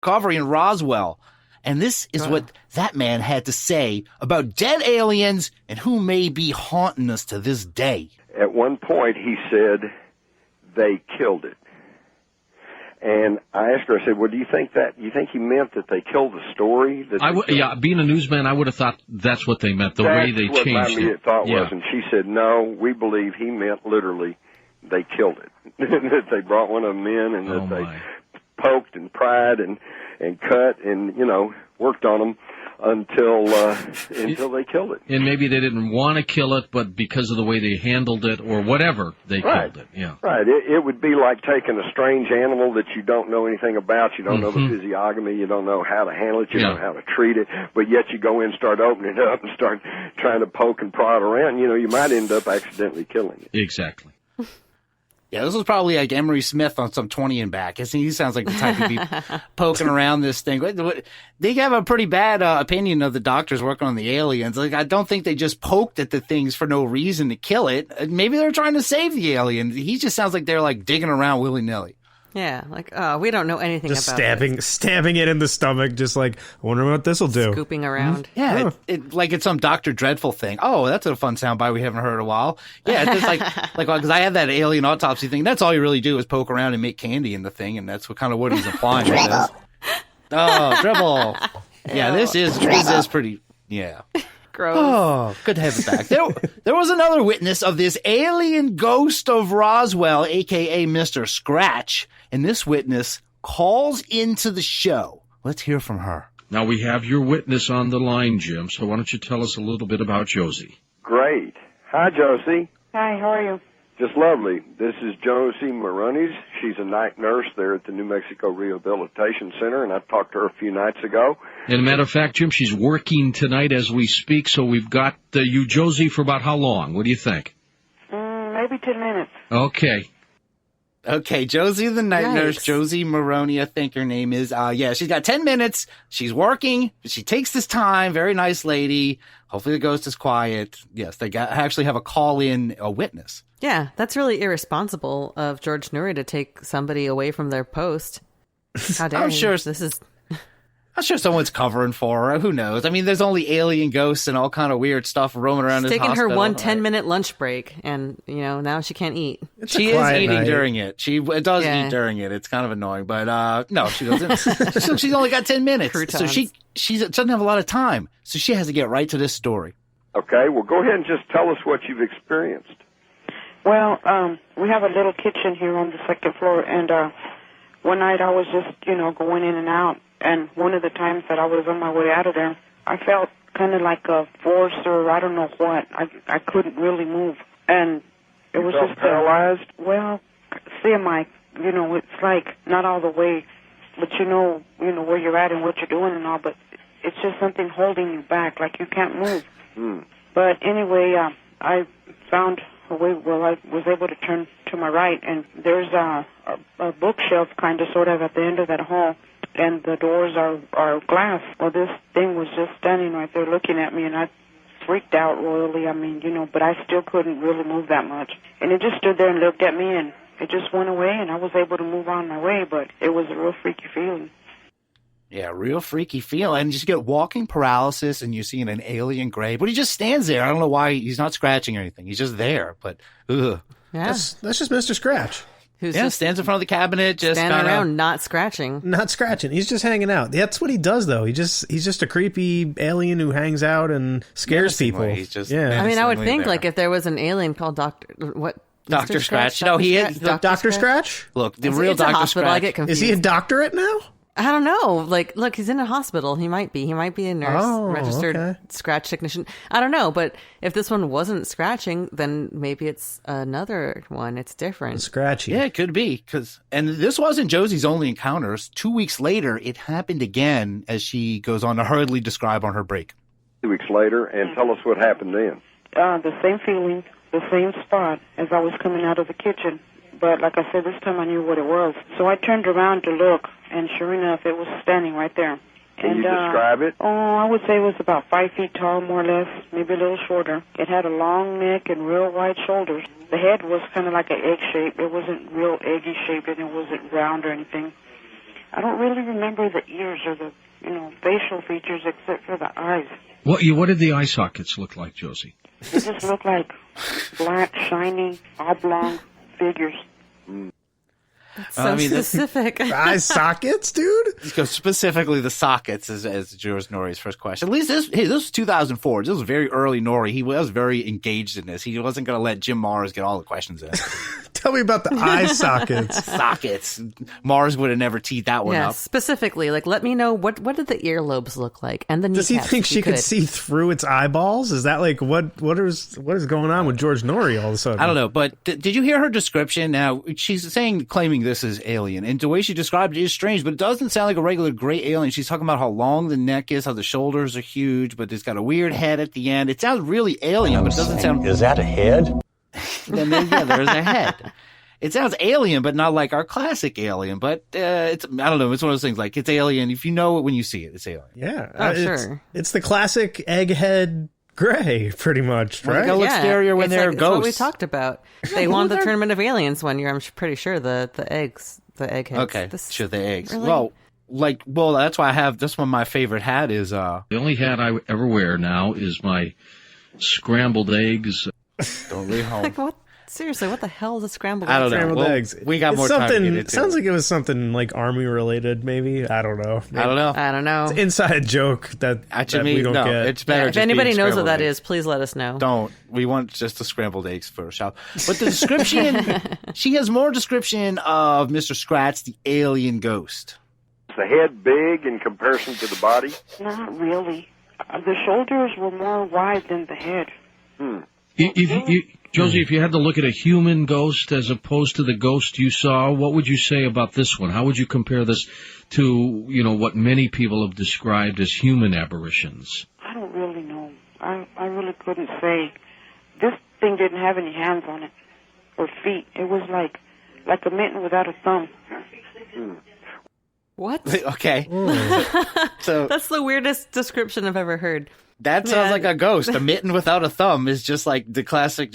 discovery in Roswell. And this is what that man had to say about dead aliens and who may be haunting us to this day. At one point, he said they killed it. And I asked her, I said, well, do you think he meant that they killed the story? Yeah, being a newsman, I would have thought that's what they meant, the way they changed it. That's what my immediate thought was. And she said, no, we believe he meant literally they killed it. That they brought one of them in and that they poked and pried and cut and, worked on them until they killed it. And maybe they didn't want to kill it, but because of the way they handled it or whatever, they killed it. Yeah. Right. It would be like taking a strange animal that you don't know anything about. You don't know the physiognomy. You don't know how to handle it. You don't know how to treat it. But yet you go in and start opening it up and start trying to poke and prod around. You might end up accidentally killing it. Exactly. Yeah, this was probably like Emery Smith on some 20 and back. He sounds like the type to be poking around this thing. They have a pretty bad opinion of the doctors working on the aliens. Like, I don't think they just poked at the things for no reason to kill it. Maybe they're trying to save the alien. He just sounds like they're like digging around willy-nilly. Yeah, like, we don't know anything just about stabbing it in the stomach, just like, I wonder what this will do. Scooping around. Yeah, like it's some Dr. Dreadful thing. Oh, that's a fun soundbite we haven't heard in a while. Yeah, it's just like because I had that alien autopsy thing. That's all you really do is poke around and make candy in the thing, and that's what he's implying. Oh, dribble. Yeah, this is pretty, yeah. Gross. Oh, good to have it back. There was another witness of this alien ghost of Roswell, a.k.a. Mr. Scratch, and this witness calls into the show. Let's hear from her. Now, we have your witness on the line, Jim, so why don't you tell us a little bit about Josie? Great. Hi, Josie. Hi, how are you? Just lovely. This is Josie Maronis. She's a night nurse there at the New Mexico Rehabilitation Center, and I talked to her a few nights ago. As a matter of fact, Jim, she's working tonight as we speak, so we've got you, Josie, for about how long? What do you think? Maybe 10 minutes. Okay, Josie the night nurse, Josie Maroney, I think her name is. She's got 10 minutes. She's working. She takes this time. Very nice lady. Hopefully the ghost is quiet. Yes, they actually have a call-in a witness. Yeah, that's really irresponsible of George Noory to take somebody away from their post. How dare I'm sure someone's covering for her. Who knows? I mean, there's only alien ghosts and all kind of weird stuff roaming around this hospital. Taking her 1 10-minute lunch break, and now she can't eat. She is eating during it. She does eat during it. It's kind of annoying, but no, she doesn't. She's only got 10 minutes, so she doesn't have a lot of time. So she has to get right to this story. Okay, well, go ahead and just tell us what you've experienced. Well, we have a little kitchen here on the second floor, and one night I was just, going in and out, and one of the times that I was on my way out of there, I felt kind of like a force or I don't know what. I couldn't really move, and it was just paralyzed. Well, semi, it's like not all the way, but you know where you're at and what you're doing and all, but it's just something holding you back, like you can't move. But anyway, I found a way where I was able to turn to my right, and there's a bookshelf kind of sort of at the end of that hall, and the doors are glass. Well, this thing was just standing right there looking at me, and I freaked out royally. I mean, but I still couldn't really move that much. And it just stood there and looked at me, and it just went away, and I was able to move on my way, but it was a real freaky feeling. Yeah, real freaky feeling. And you just get walking paralysis and you're seeing an alien gray, but he just stands there. I don't know why he's not scratching or anything. He's just there, but ugh. Yeah. That's just Mr. Scratch. Who's just stands in front of the cabinet, just standing around, not scratching. Not scratching. He's just hanging out. That's what he does, though. He's just a creepy alien who hangs out and scares people. He's just I mean, I would think like if there was an alien called Dr. Scratch. No, he is Dr. Scratch. Look, the real Dr. Scratch. I get confused. Is he a doctorate now? I don't know. Like, look, he's in a hospital. He might be a nurse, registered scratch technician. I don't know. But if this one wasn't scratching, then maybe it's another one. It's different. Scratchy. Yeah, it could be. And this wasn't Josie's only encounters. 2 weeks later, it happened again, as she goes on to hurriedly describe on her break. 2 weeks later, and tell us what happened then. The same feeling, the same spot as I was coming out of the kitchen. But like I said, this time I knew what it was. So I turned around to look, and sure enough, it was standing right there. Can you describe it? Oh, I would say it was about 5 feet tall, more or less, maybe a little shorter. It had a long neck and real wide shoulders. The head was kind of like an egg shape. It wasn't real eggy shaped, and it wasn't round or anything. I don't really remember the ears or the, facial features except for the eyes. What did the eye sockets look like, Josie? They just look like black, shiny, oblong figures. So specific. Eye sockets, dude? Specifically the sockets as George Norrie's first question. At least this was 2004. This was very early Norrie. He was very engaged in this. He wasn't going to let Jim Mars get all the questions in. Tell me about the eye sockets. Sockets. Mars would have never teed that one up. Specifically, let me know what did the earlobes look like and the kneecaps. Does he think she could see through its eyeballs? Is that like what is going on with George Norrie all of a sudden? I don't know, but did you hear her description? Now she's claiming this is alien, and the way she described it is strange, but it doesn't sound like a regular gray alien. She's talking about how long the neck is, how the shoulders are huge, but it's got a weird head at the end. It sounds really alien, but it doesn't sound. Is that a head? Then there's a head. It sounds alien, but not like our classic alien. But it's, I don't know. It's one of those things like it's alien. If you know it when you see it, it's alien. Yeah. Sure. It's the classic egghead gray, pretty much, right? It looks scarier when they're ghosts. That's what we talked about. They won the Tournament of Aliens one year. I'm pretty sure the eggheads. Okay, sure, the eggs. Really? Well, that's why I have this one. My favorite hat is the only hat I ever wear now is my scrambled eggs. Don't leave home. What? Seriously, what the hell is a scrambled egg? I don't know. Scrambled eggs. We got more time to get into. Sounds like it was something like army related, maybe. I don't know. I don't know. It's an inside joke that we don't get. It's better. If anybody knows what that is, please let us know. Don't. We want just the scrambled eggs for shop. But the description, she has more description of Mr. Scratch, the alien ghost. Is the head big in comparison to the body? Not really. The shoulders were more wide than the head. Josie, if you had to look at a human ghost as opposed to the ghost you saw, what would you say about this one? How would you compare this to, what many people have described as human apparitions? I don't really know. I really couldn't say. This thing didn't have any hands on it or feet. It was like a mitten without a thumb. What? Okay. So that's the weirdest description I've ever heard. That sounds like a ghost. A mitten without a thumb is just like the classic,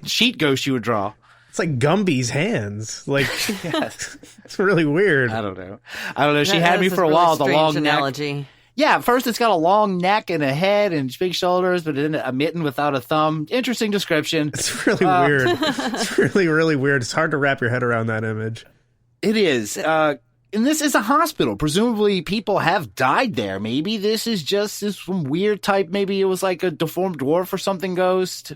sheet ghost you would draw. It's like Gumby's hands. Like, yes. It's really weird. I don't know. She had me for a while. The long analogy. Neck. Yeah, at first it's got a long neck and a head and big shoulders, but then a mitten without a thumb. Interesting description. It's really weird. It's really, really weird. It's hard to wrap your head around that image. It is. And this is a hospital. Presumably people have died there. Maybe this is just some weird type. Maybe it was like a deformed dwarf or something ghost.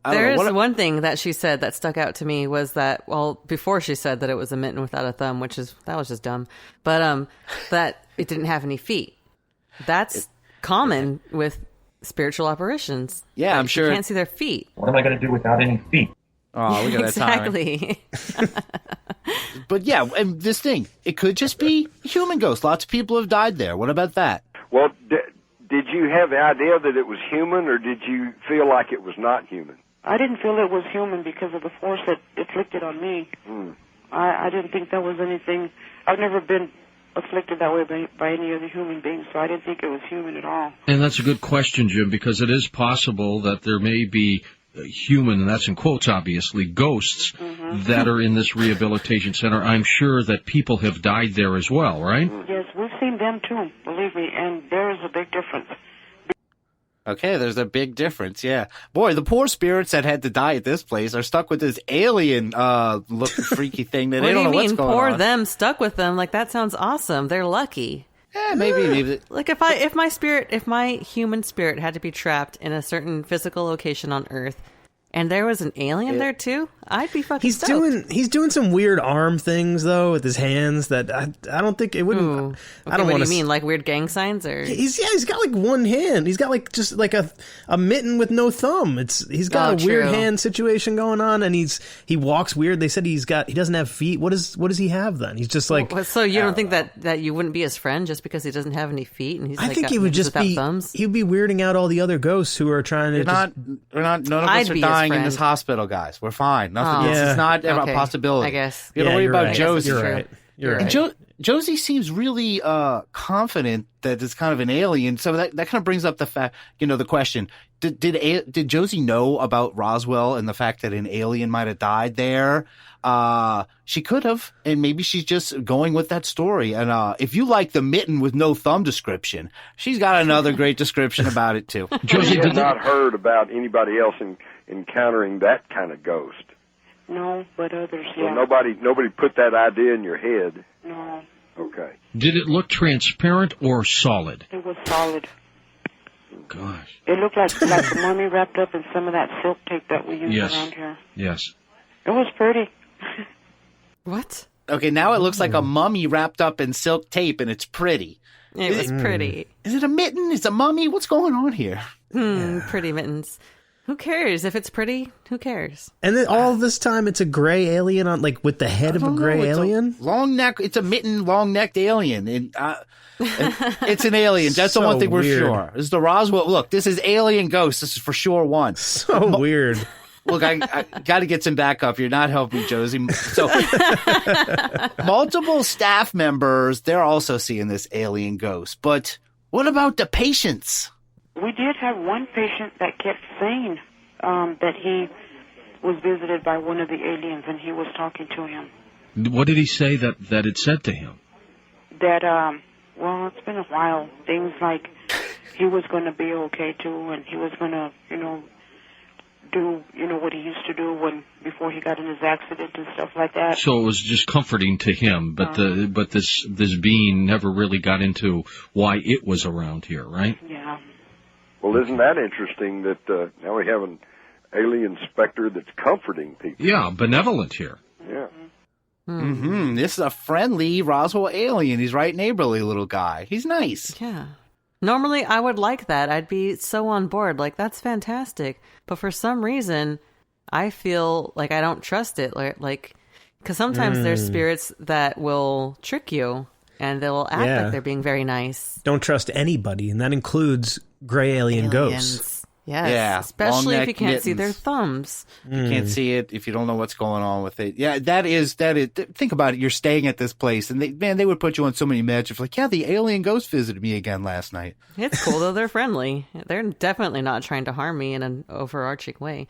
There's one thing that she said that stuck out to me was that, before she said that it was a mitten without a thumb, that was just dumb. But that it didn't have any feet. That's common with spiritual apparitions. Yeah, I'm sure. You can't see their feet. What am I going to do without any feet? Oh, look at that time. Exactly. But yeah, and this thing, it could just be a human ghost. Lots of people have died there. What about that? Well, did you have the idea that it was human, or did you feel like it was not human? I didn't feel it was human because of the force that inflicted on me. I didn't think that was anything. I've never been afflicted that way by any other human being, so I didn't think it was human at all. And that's a good question, Jim, because it is possible that there may be human, and that's in quotes, obviously, ghosts that are in this rehabilitation center. I'm sure that people have died there as well, right? Yes, we've seen them too, believe me, and there is a big difference. Okay, there's a big difference, yeah. Boy, the poor spirits that had to die at this place are stuck with this alien looking freaky thing that they don't know what's going on. Poor them stuck with them? Like, that sounds awesome. They're lucky. Yeah, maybe. Like if my human spirit had to be trapped in a certain physical location on Earth, and there was an alien there too, I'd be fucking stoked. He's doing some weird arm things though with his hands that I don't think it wouldn't. Ooh. Okay, I don't what want do you mean, like weird gang signs, or he's got like one hand. He's got like just like a mitten with no thumb. He's got a weird hand situation going on, and he walks weird. They said he doesn't have feet. What does he have then? He's just like. So you don't think that you wouldn't be his friend just because he doesn't have any feet and he's I think he would just be thumbs? He'd be weirding out all the other ghosts who are trying to. None of us are dying in this hospital, guys. We're fine. Nothing. It's not a possibility. I guess. You don't worry about Josie. You're right. You're right. And Josie seems really confident that it's kind of an alien. So that kind of brings up the fact, the question: Did Josie know about Roswell and the fact that an alien might have died there? She could have, and maybe she's just going with that story. And if you like the mitten with no thumb description, she's got another great description about it too. Josie has not heard about anybody else encountering that kind of ghost. No, but others, so nobody put that idea in your head. No. Okay. Did it look transparent or solid? It was solid. Gosh. It looked like the mummy wrapped up in some of that silk tape that we use around here. Yes. It was pretty. What? Okay, now it looks like a mummy wrapped up in silk tape, and it's pretty. It was pretty. Is it a mitten? Is it a mummy? What's going on here? Pretty mittens. Who cares? If it's pretty, who cares? And then all this time, it's a gray alien with the head of a gray alien? Long neck. It's a mitten, long-necked alien. And, it's an alien. That's the one thing we're sure. This is the Roswell. Look, this is Alien Ghost. This is for sure one. So weird. Look, I got to get some backup. You're not helping me, Josie. So, multiple staff members, they're also seeing this alien ghost. But what about the patients? We did have one patient that kept saying that he was visited by one of the aliens, and he was talking to him. What did he say that it said to him? That, well, it's been a while. Things like he was going to be okay, too, and he was going to, do, what he used to do before he got in his accident and stuff like that. So it was just comforting to him, but this being never really got into why it was around here, right? Yeah. Well, isn't that interesting that now we have an alien specter that's comforting people? Yeah, benevolent here. Yeah. Mm-hmm. This is a friendly Roswell alien. He's right neighborly little guy. He's nice. Yeah. Normally, I would like that. I'd be so on board. Like, that's fantastic. But for some reason, I feel like I don't trust it. Like, because sometimes there's spirits that will trick you, and they'll act like they're being very nice. Don't trust anybody, and that includes gray alien ghosts. Yes, yeah, especially if you can't see their thumbs. You can't see it if you don't know what's going on with it. Yeah, that is. Think about it. You're staying at this place, and they would put you on so many meds. It's like, yeah, the alien ghost visited me again last night. It's cool though. They're friendly. They're definitely not trying to harm me in an overarching way.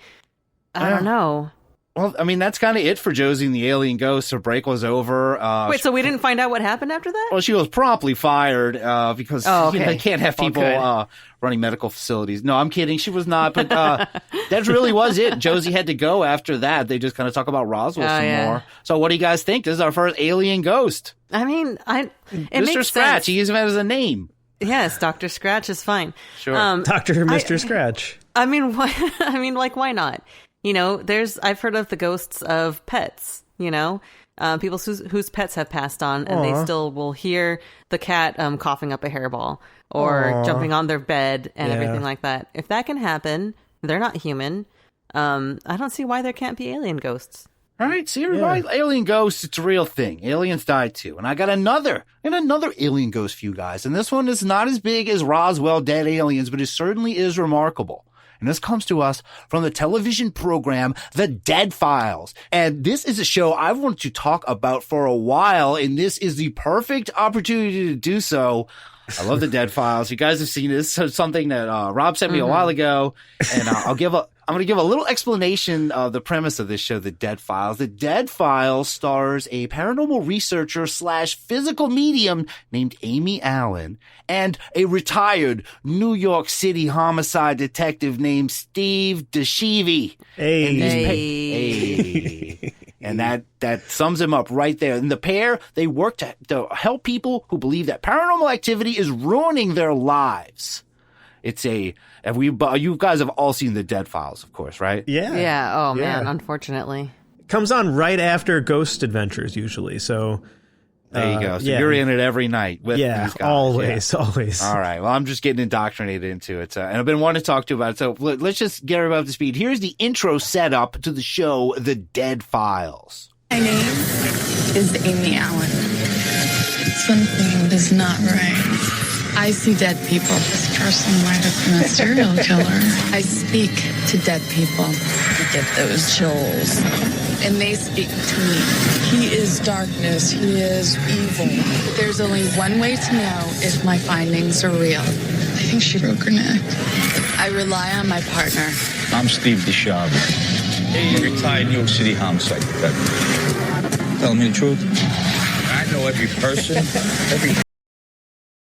I don't know. Well, I mean, that's kind of it for Josie and the alien ghost. Her break was over. Wait, so we didn't find out what happened after that? Well, she was promptly fired because they can't have people running medical facilities. No, I'm kidding. She was not. But that really was it. Josie had to go after that. They just kind of talk about Roswell some more. So what do you guys think? This is our first alien ghost. I mean, Mr. Scratch. He used him as a name. Yes, Dr. Scratch is fine. Sure. Dr. Mr. Scratch. I mean, why not? I've heard of the ghosts of pets, people whose pets have passed on, and they still will hear the cat coughing up a hairball or jumping on their bed and everything like that. If that can happen, they're not human. I don't see why there can't be alien ghosts. All right, see, everybody, alien ghosts, it's a real thing. Aliens died too. And I got another alien ghost for you guys. And this one is not as big as Roswell Dead Aliens, but it certainly is remarkable. And this comes to us from the television program, The Dead Files. And this is a show I've wanted to talk about for a while, and this is the perfect opportunity to do so. I love The Dead Files. You guys have seen this. It's something that Rob sent me a while ago, and I'm going to give a little explanation of the premise of this show, The Dead Files. The Dead Files stars a paranormal researcher / physical medium named Amy Allen and a retired New York City homicide detective named Steve DeShivi. Hey. And that sums him up right there. And the pair, they work to help people who believe that paranormal activity is ruining their lives. You guys have all seen The Dead Files, of course, right? Yeah. Yeah. Oh, man, unfortunately. It comes on right after Ghost Adventures, usually. So there you go. So you're in it every night with these guys. Always. All right. Well, I'm just getting indoctrinated into it. And I've been wanting to talk to you about it. So let's just get everybody up to speed. Here's the intro setup to the show, The Dead Files. My name is Amy Allen. Something is not right. I see dead people. This person might have been a serial killer. I speak to dead people. I get those chills. And they speak to me. He is darkness. He is evil. There's only one way to know if my findings are real. I think she broke her neck. I rely on my partner. I'm Steve DeShaw. Hey, retired New York City homicide detective. Tell me the truth. I know every person, every